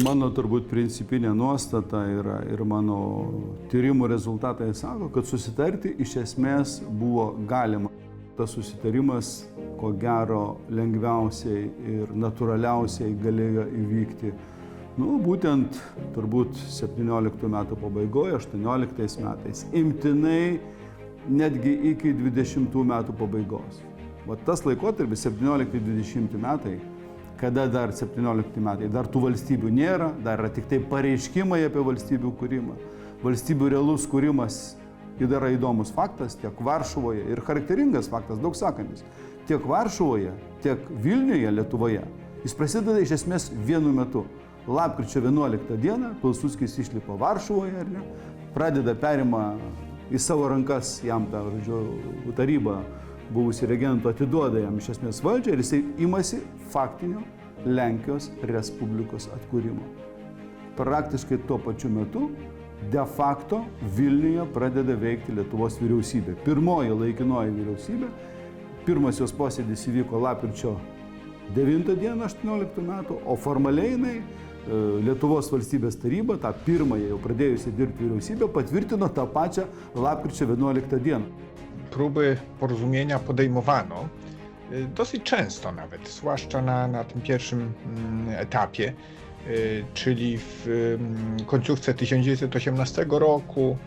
Mano turbūt principinė nuostata yra ir mano tyrimų rezultatai sako, kad susitarti iš esmės buvo galima. Tas susitarimas, ko gero, lengviausiai ir natūraliausiai galėjo įvykti. Būtent turbūt 17 metų pabaigoje, 18 metais, imtinai netgi iki 20 metų pabaigos. Tas laikotarpis 17-20 metai, kada dar 17 metai, dar tų valstybių nėra, dar yra tik tai pareiškimai apie valstybių kūrimą. Valstybių realus kūrimas yra įdomus faktas tiek Varšuvoje ir charakteringas faktas, daug sakantis. Tiek Varšuvoje, tiek Vilniuje, Lietuvoje. Jis prasideda iš esmės vienu metu. Lapkričio 11 dieną Pilsudskis išlipa Varšuvoje, ar ne? Pradeda perima į savo rankas, jam tą tarybą buvusi regentų atiduoda jam iš esmės valdžią ir jisai imasi faktinio Lenkijos Respublikos atkūrimo. Praktiškai tuo pačiu metu de facto Vilniuje pradeda veikti Lietuvos vyriausybė. Pirmoji laikinoji vyriausybė, pirmas jos posėdis įvyko lapkričio 9 dieną 18 metų, o formaliai jinai Lietuvos valstybės taryba, tą pirmąją jau pradėjusią dirbti vyriausybę, patvirtino tą pačią lapkričio 11 dieną. Próby porozumienia podejmowano dosyć często nawet, zwłaszcza na tym pierwszym etapie, czyli w końcówce 1918 roku,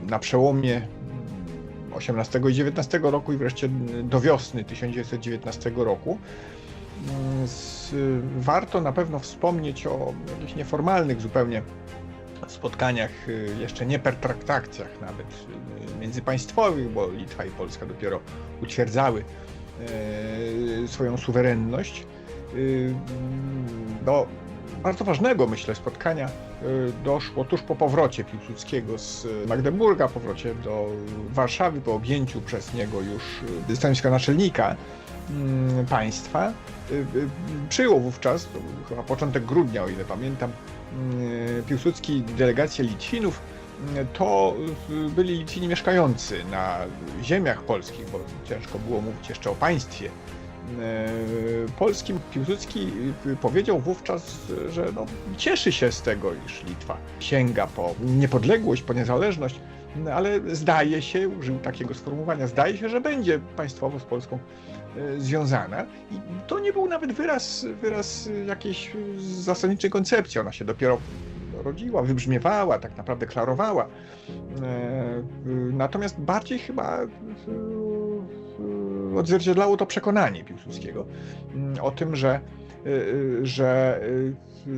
na przełomie 18 i 19 roku i wreszcie do wiosny 1919 roku. Warto na pewno wspomnieć o jakichś nieformalnych zupełnie spotkaniach, jeszcze nie pertraktacjach nawet międzypaństwowych, bo Litwa i Polska dopiero utwierdzały swoją suwerenność. Do bardzo ważnego, myślę, spotkania doszło tuż po powrocie Piłsudskiego z Magdeburga, powrocie do Warszawy, po objęciu przez niego już stanowiska naczelnika państwa. Przyjął wówczas, to był chyba początek grudnia, o ile pamiętam, Piłsudski delegację Litwinów. To byli Litwini mieszkający na ziemiach polskich, bo ciężko było mówić jeszcze o państwie polskim. Piłsudski powiedział wówczas, że cieszy się z tego, iż Litwa sięga po niepodległość, po niezależność, ale zdaje się, użył takiego sformułowania, zdaje się, że będzie państwowo z Polską związana. I to nie był nawet wyraz jakiejś zasadniczej koncepcji. Ona się dopiero rodziła, wybrzmiewała, tak naprawdę klarowała. Natomiast bardziej chyba odzwierciedlało to przekonanie Piłsudskiego o tym, że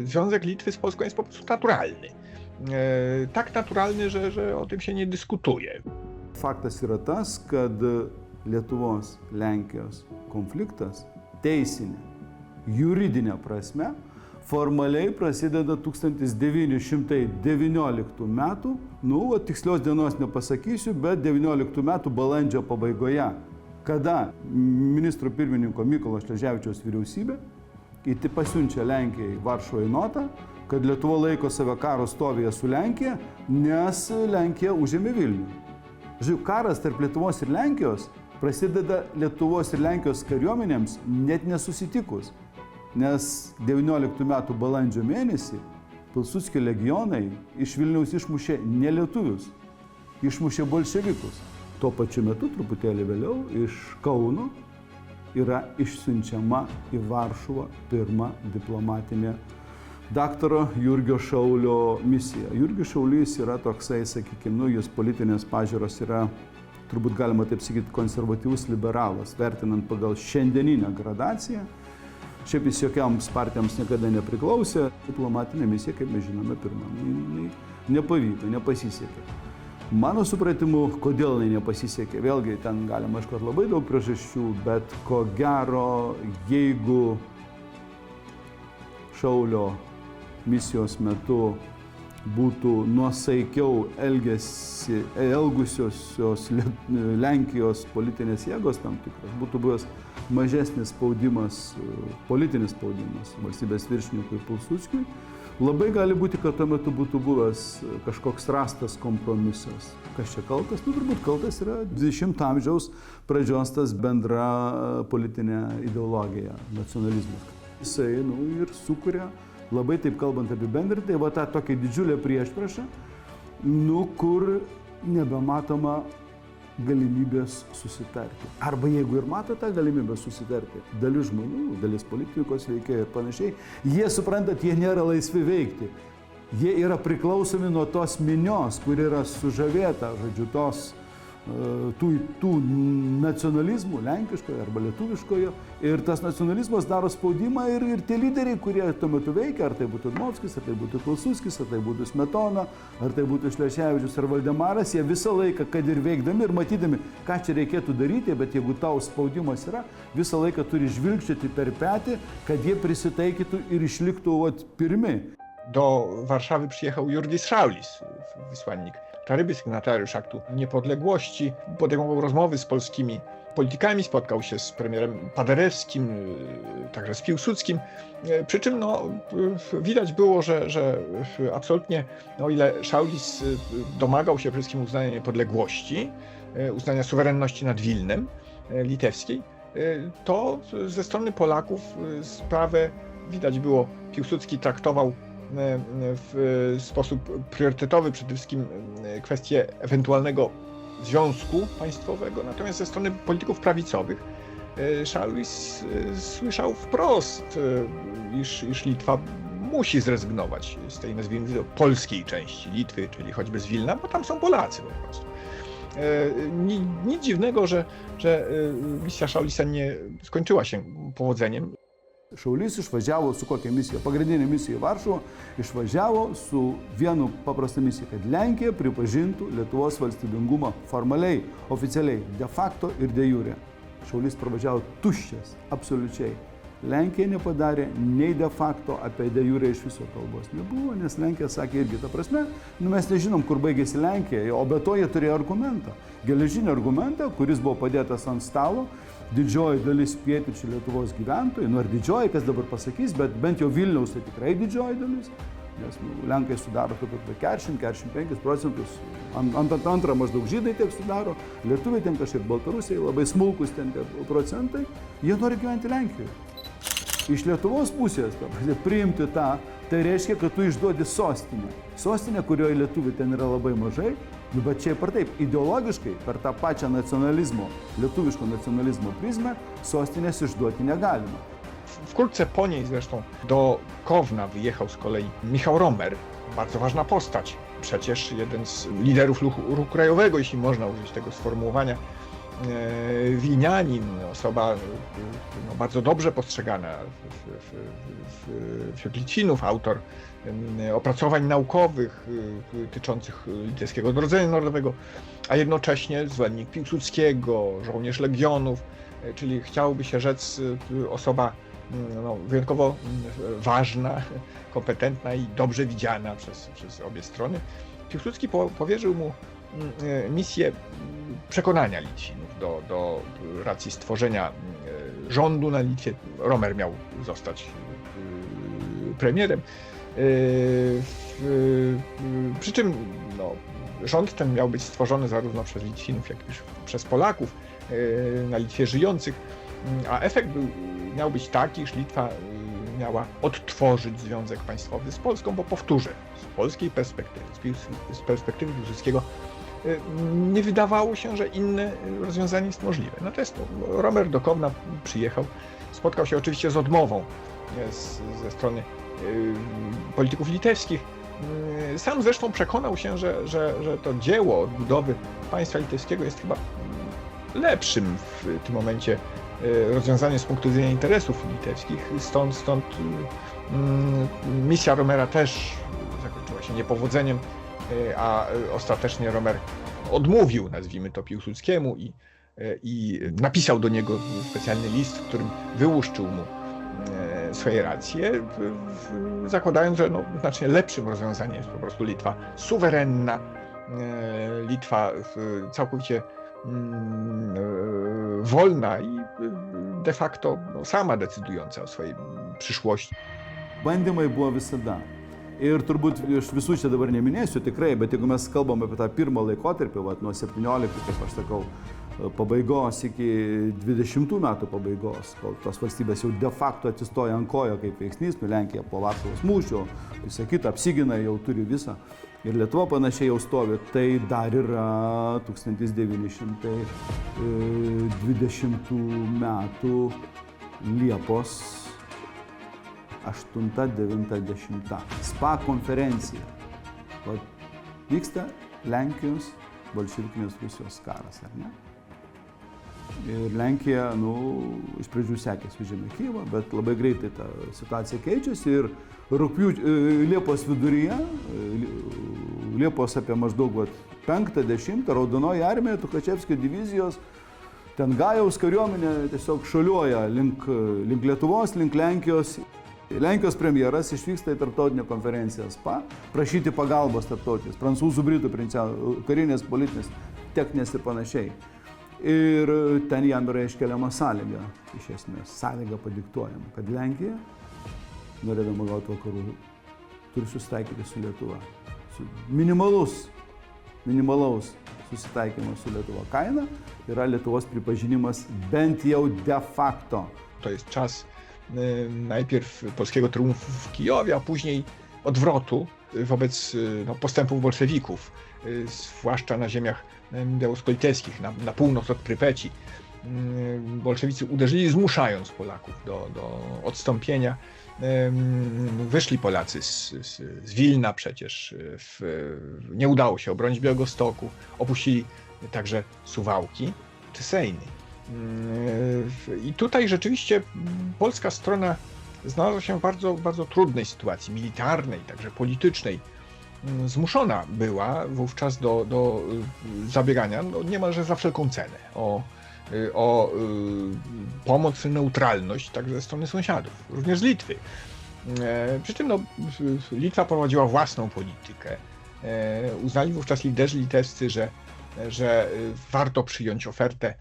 związek Litwy z Polską jest po prostu naturalny. Tak naturalny, że o tym się nie dyskutuje. Faktas yra tas, kad Lietuvos, Lenkijos konfliktas teisinė, juridinė prasme formaliai prasideda 1919 metų, tikslios dienos nepasakysiu, bet 19 metų balandžio pabaigoje, kada ministro pirmininko Mykolo Šleževičiaus vyriausybė pasiunčia Lenkijai Varšuvoje notą, kad Lietuva laiko save karo stovyje su Lenkija, nes Lenkija užėmė Vilnių. Žiūrėjau, karas tarp Lietuvos ir Lenkijos prasideda Lietuvos ir Lenkijos kariuomenėms net nesusitikus, nes 19 metų balandžio mėnesį Pilsudskio legionai iš Vilniaus išmušė ne lietuvius, išmušė bolševikus. Tuo pačiu metu, truputėlį vėliau, iš Kauno yra išsiunčiama į Varšuvą pirma diplomatinė daktaro Jurgio Šaulio misija. Jurgis Šaulys yra toksai, sakykime, jis politinės pažiūros yra, turbūt galima taip sakyti, konservatyvus liberalas, vertinant pagal šiandieninę gradaciją. Šiaip jis jokioms partijoms niekada nepriklausė. Diplomatinė misija, kaip mes žinome, pirma, nepavyko, nepasisekė. Mano supratimu, kodėl jinai nepasisekė, vėlgi ten galima iškart labai daug priežasčių, bet ko gero, jeigu Šaulio misijos metu būtų nuosaikiau elgusios Lenkijos politinės jėgos tam tikras, būtų buvęs mažesnis spaudimas, politinis spaudimas valstybės viršininkui Pilsudskiui, labai gali būti, kad tuo metu būtų buvęs kažkoks rastas kompromisas. Kas čia kaltas? Turbūt kaltas yra 20 amžiaus pradžios tas bendra politinė ideologija, nacionalizmas. Jisai ir sukuria labai taip kalbant apibendrintai, va ta tokia didžiulė priešprieša, kur nebematoma galimybės susitarti. Arba jeigu ir mato tą galimybę susitarti, dalis žmonių, dalis politikos veikėjų ir panašiai, jie suprantat, jie nėra laisvi veikti. Jie yra priklausomi nuo tos minios, kur yra sužavėta, žodžiu, tų nacionalizmų, lenkiškojo arba lietuviškojo. Ir tas nacionalizmas daro spaudimą ir tie lyderiai, kurie tuo metu veikia, ar tai būtų Dmovskis, ar tai būtų Pilsudskis, ar tai būtų Smetona, ar tai būtų Šleževičius ar Valdemaras, jie visą laiką, kad ir veikdami ir matydami, ką čia reikėtų daryti, bet jeigu tau spaudimas yra, visą laiką turi žvilgčioti per petį, kad jie prisitaikytų ir išliktų pirmi. Do Warszawy przyjechał Jurgis Šaulis, wysłannik Taryby, sygnatariusz aktu niepodległości. Podejmował rozmowy z polskimi politykami, spotkał się z premierem Paderewskim, także z Piłsudskim. Przy czym widać było, że absolutnie, o ile Šaulis domagał się przede wszystkim uznania niepodległości, uznania suwerenności nad Wilnem litewskiej, to ze strony Polaków sprawę, widać było, Piłsudski traktował w sposób priorytetowy przede wszystkim kwestię ewentualnego związku państwowego, natomiast ze strony polityków prawicowych Šaulis słyszał wprost, iż Litwa musi zrezygnować z tej, nazwijmy to, polskiej części Litwy, czyli choćby z Wilna, bo tam są Polacy po prostu. Nic dziwnego, że misja Šaulisa nie skończyła się powodzeniem. Šaulys išvažiavo su kokia misija? Pagrindinė misija į Varšuvą išvažiavo su vienu paprasta misija, kad Lenkija pripažintų Lietuvos valstybingumą formaliai, oficialiai, de facto ir de jure. Šaulys pravažiavo tuščias, absoliučiai. Lenkija nepadarė nei de facto, apie de jure iš viso kalbos nebuvo, nes Lenkija sakė irgi, ta prasme, mes nežinom, kur baigėsi Lenkija, o be to jie turėjo argumentą. Geležinį argumentą, kuris buvo padėtas ant stalo. Didžioji dalis pietryčių Lietuvos gyventojų, ar didžioji, kas dabar pasakys, bet bent jau Vilniaus tai tikrai didžioji dalis, nes Lenkai sudaro apie 40-45%, ant antrą maždaug žydai tiek sudaro, lietuviai ten kažkaip Baltarusiai, labai smulkus ten procentai, jie nori gyventi Lenkijoje. Iš Lietuvos pusės priimti tą, tai reiškia, kad tu išduodi sostinę. Sostinę, kurioje lietuvių ten yra labai mažai, bet šiaip ar taip, ideologiczej per tą pačią nacjonalizmo, lietuviško nacjonalizmo pryzmę sostinės išduoti negalima. Wkrótce po niej zresztą do Kowna wyjechał z kolei Michał Romer, bardzo ważna postać, przecież jeden z liderów ruchu krajowego, jeśli można użyć tego sformułowania, wilnianin, osoba bardzo dobrze postrzegana wśród Litwinów, autor opracowań naukowych dotyczących litewskiego odrodzenia narodowego, a jednocześnie zwolennik Piłsudskiego, żołnierz legionów, czyli chciałoby się rzec osoba wyjątkowo ważna, kompetentna i dobrze widziana przez obie strony. Piłsudski powierzył mu misję przekonania Litwinów do racji stworzenia rządu na Litwie. Romer miał zostać premierem. Przy czym rząd ten miał być stworzony zarówno przez Litwinów, jak i przez Polaków na Litwie żyjących, a efekt miał być taki, iż Litwa miała odtworzyć związek państwowy z Polską, bo powtórzę, z polskiej perspektywy, z perspektywy Piłsudskiego, nie wydawało się, że inne rozwiązanie jest możliwe. Natomiast Romer do Kowna przyjechał, spotkał się oczywiście z odmową ze strony polityków litewskich. Sam zresztą przekonał się, że to dzieło odbudowy państwa litewskiego jest chyba lepszym w tym momencie rozwiązaniem z punktu widzenia interesów litewskich. Stąd misja Romera też zakończyła się niepowodzeniem, a ostatecznie Romer odmówił, nazwijmy to, Piłsudskiemu i napisał do niego specjalny list, w którym wyłuszczył mu swoje racje, zakładając, że znacznie lepszym rozwiązaniem jest po prostu Litwa suwerenna, Litwa całkowicie wolna i de facto sama decydująca o swojej przyszłości. Bandymai buvo visada. Ir turbūt iš visų čia dabar neminėsiu tikrai, bet jeigu mes kalbam apie tą pirmą laikotarpį, nuo 17, kaip aš sakau, pabaigos iki 20 metų pabaigos, kol tos valstybės jau de facto atsistoja ant kojo kaip veiksnys, Lenkija po Varšuvos mūšio, visą kitą apsigina, jau turi visą. Ir Lietuva panašiai jau stovi. Tai dar yra 1920 metų Liepos 8-90. SPA konferencija. Vyksta Lenkijos bolševikinės Rusijos karas, ar ne? Ir Lenkija, iš pradžių sekėsi užėmė Kyjivą, bet labai greitai ta situacija keičiasi ir Liepos viduryje, Liepos apie maždaug 5-10, Raudonoji armija, Tuchačevskio divizijos, ten Gajaus kariuomenė tiesiog šuoliuoja link Lietuvos, link Lenkijos. Lenkijos premjeras išvyksta į tarptautinę konferenciją SPA, prašyti pagalbos tarptautinės, prancūzų, britų, karinės, politinės, techninės ir panašiai. Ir ten jam yra iškeliama sąlyga, iš esmės, sąlyga padiktuojama, kad Lenkija, norėdama gauti vakarų, turi susitaikyti su Lietuva. Minimalaus susitaikymo su Lietuva kaina yra Lietuvos pripažinimas bent jau de facto. To jest czas najpierw polskiego triumfu w Kijowie, a później odwrotu wobec postępów bolszewików, zwłaszcza na ziemiach białostoliteckich, na północ od Prypeci. Bolszewicy uderzyli, zmuszając Polaków do odstąpienia. Wyszli Polacy z Wilna przecież, nie udało się obronić Białegostoku, opuścili także Suwałki czy Sejny. I tutaj rzeczywiście polska strona znalazła się w bardzo, bardzo trudnej sytuacji militarnej, także politycznej. Zmuszona była wówczas do zabiegania niemalże za wszelką cenę o pomoc, neutralność także ze strony sąsiadów, również z Litwy. Przy czym Litwa prowadziła własną politykę. Uznali wówczas liderzy litewscy, że warto przyjąć ofertę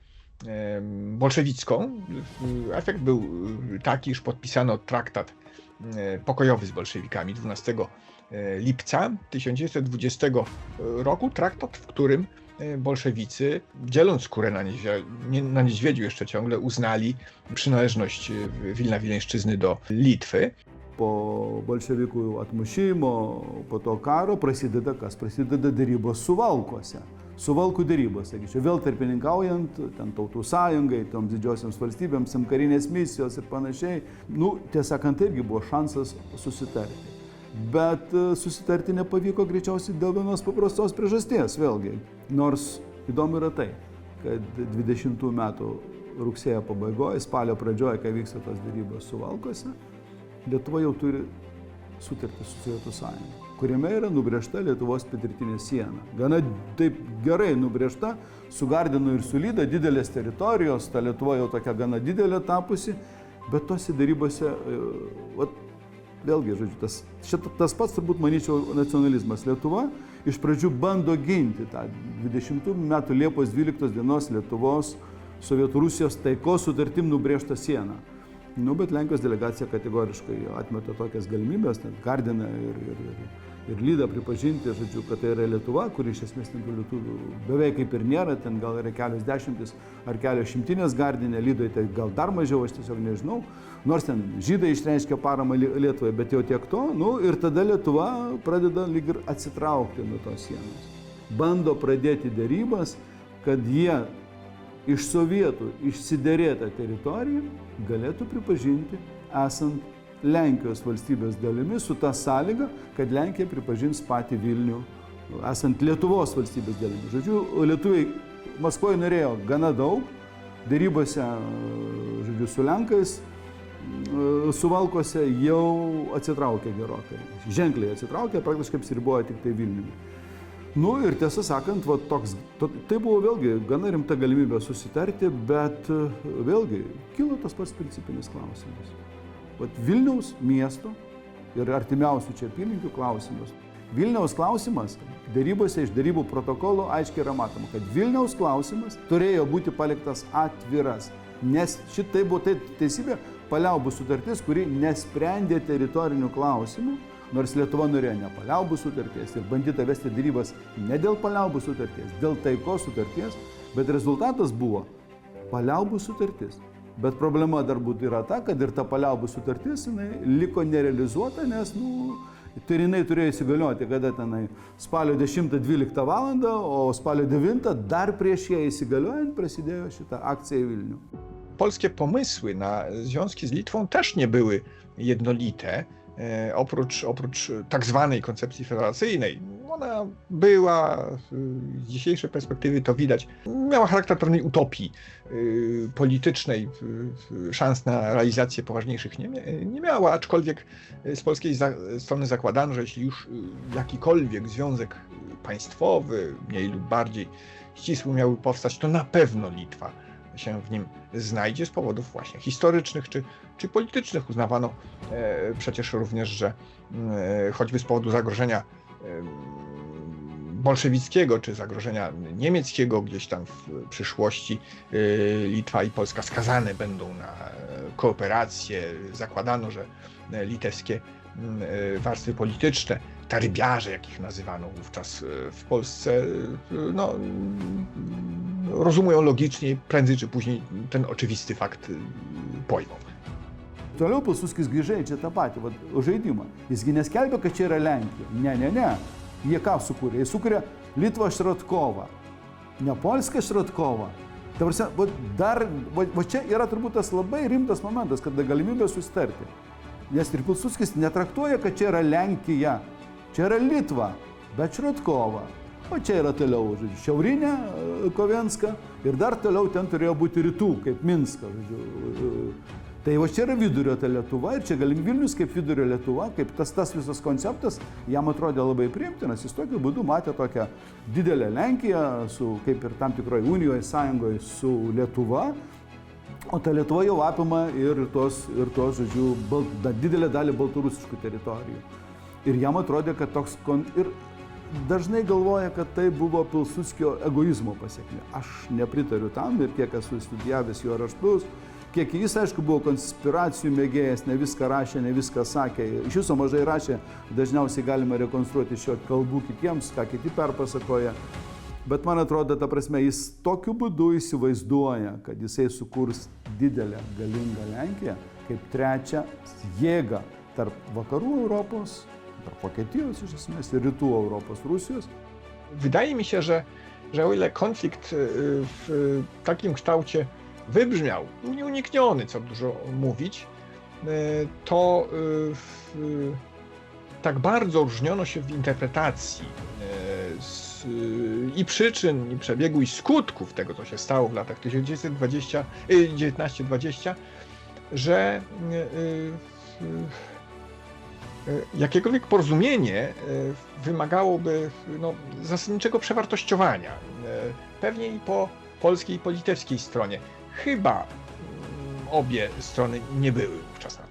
bolszewicką. Efekt był taki, iż podpisano traktat pokojowy z bolszewikami 12 lipca 1920 roku, traktat, w którym bolszewicy, dzieląc skórę na niedźwiedziu jeszcze ciągle, uznali przynależność Wilna-Wileńszczyzny do Litwy. Po bolševikų atmušimo, po to karo prasideda kas? Prasideda derybos Suvalkuose. Suvalkų derybos, sakyčiau, vėl tarpininkaujant, ten tautų sąjungai, toms didžiosiams valstybėms, karinės misijos ir panašiai. Tiesą sakant, irgi buvo šansas susitarti. Bet susitarti nepavyko greičiausiai dėl vienos paprastos priežasties, vėlgi. Nors įdomu yra tai, kad 20 metų rugsėjo pabaigoje, spalio pradžioje, kai vyksta tos derybos Suvalkuose, Lietuva jau turi sutartį su Sovietų sąjunga, kuriame yra nubrėžta Lietuvos pietrytinė siena. Gana taip gerai nubrėžta, su Gardinu ir su Lyda, didelės teritorijos, ta Lietuva jau tokia gana didelė tapusi, bet tose darybose, vėlgi, žodžiu, tas pats turbūt, manyčiau, nacionalizmas. Lietuva iš pradžių bando ginti tą 20 metų Liepos 12 dienos Lietuvos Sovietų Rusijos taikos sutartim nubrėžtą sieną. Bet Lenkijos delegacija kategoriškai atmeta tokias galimybės, Gardiną ir Lydą pripažinti, žodžiu, kad tai yra Lietuva, kuri iš esmės ten lietuvių beveik kaip ir nėra, ten gal yra kelios dešimtis ar kelios šimtinės Gardine, Lydoj tai gal dar mažiau, aš tiesiog nežinau, nors ten žydai išreiškia paramą Lietuvai, bet jau tiek to, ir tada Lietuva pradeda lyg ir atsitraukti nuo tos sienos. Bando pradėti derybas, kad jie iš sovietų išsiderėtą teritoriją galėtų pripažinti esant Lenkijos valstybės dalimi su ta sąlyga, kad Lenkija pripažins patį Vilnių esant Lietuvos valstybės dalimi. Žodžiu, lietuviai Maskvoje norėjo gana daug, derybose, žodžiu, su Lenkais, Suvalkuose jau atsitraukė gerokai, ženkliai atsitraukė, praktiškai apsiribojo tik tai Vilniumi. Ir tiesą sakant, tai buvo vėlgi gana rimta galimybė susitarti, bet vėlgi kilo tas pats principinis klausimas. Vilniaus miesto ir artimiausių čia apylinkių klausimas. Vilniaus klausimas, derybose iš derybų protokolo aiškiai yra matoma, kad Vilniaus klausimas turėjo būti paliktas atviras, nes šitai buvo teisybė paliaubų sutartis, kuri nesprendė teritorinių klausimų, nors Lietuva norėjo ne paliaubų sutarties ir bandyta vesti derybas ne dėl paliaubų sutarties, dėl taikos sutarties, Bet rezultatas buvo paliaubų sutartis. Bet problema dar yra ta, kad ir ta paliaubų sutartis liko nerealizuota, nes jinai turėjo įsigalioti, kada tenai spalio 10-12 valandą, o spalio 9 dar prieš ją įsigaliojant prasidėjo šita akcja į Vilnių. Polskie pomysły na związki z Litwą też nie były jednolite. Oprócz tak zwanej koncepcji federacyjnej, ona była, z dzisiejszej perspektywy to widać, miała charakter pewnej utopii politycznej, szans na realizację poważniejszych nie miała, aczkolwiek z polskiej strony zakładano, że jeśli już jakikolwiek związek państwowy, mniej lub bardziej ścisły miałby powstać, to na pewno Litwa się w nim znajdzie z powodów właśnie historycznych czy politycznych. Uznawano przecież również, że choćby z powodu zagrożenia bolszewickiego czy zagrożenia niemieckiego gdzieś tam w przyszłości Litwa i Polska skazane będą na kooperację. Zakładano, że litewskie warstwy polityczne, tarybiarze, jakich nazywano wówczas w Polsce, rozumują logicznie, prędzej czy później ten oczywisty fakt pojmą. Toliau Pilsudskis grįžai čia tą patį žaidimą. Jisgi neskelbė, kad čia yra Lenkija. Ne. Jie ką sukūrė? Jie sukūrė Litvą Šratkovą, ne Polską Šratkovą. Va čia yra turbūt tas labai rimtas momentas, kada galimybė susitarti. Nes ir Pilsudskis netraktuoja, kad čia yra Lenkija, čia yra Litva, bet Šratkova. O čia yra toliau, žodžiu, šiaurinė Kovenska ir dar toliau ten turėjo būti rytų, kaip Minskas, žodžiu. Tai va čia yra vidurio ta Lietuva ir čia galim Vilnius kaip vidurio Lietuva, kaip tas visas konceptas jam atrodė labai priimtinas. Jis tokiu būdu matė tokią didelę Lenkiją, kaip ir tam tikroje unijoje, sąjungoje su Lietuva, o ta Lietuva jau apima ir tos žodžiu, didelę dalį baltarusiškų teritorijų. Ir jam atrodė, kad toks... Ir dažnai galvoja, kad tai buvo Pilsudskio egoizmo pasekmė. Aš nepritariu tam ir kiek esu studijavęs jo raštus, kiek jis, aišku, buvo konspiracijų mėgėjas, ne viską rašė, ne viską sakė. Iš viso mažai rašė, dažniausiai galima rekonstruoti iš jo kalbų kitiems, ką kiti perpasakoja. Bet man atrodo, ta prasme, jis tokiu būdu įsivaizduoja, kad jisai sukurs didelę, galingą Lenkiją kaip trečią jėgą tarp vakarų Europos, tarp Vokietijos iš esmės ir rytų Europos, Rusijos. Wydaje mi się, że o ile konflikt w takim kształcie wybrzmiał, nieunikniony, co dużo mówić, to tak bardzo różniono się w interpretacji i przyczyn, i przebiegu, i skutków tego, co się stało w latach 1919-20, że jakiekolwiek porozumienie wymagałoby zasadniczego przewartościowania, pewnie i po polskiej i po litewskiej stronie. Chyba obie strony nie były wówczas na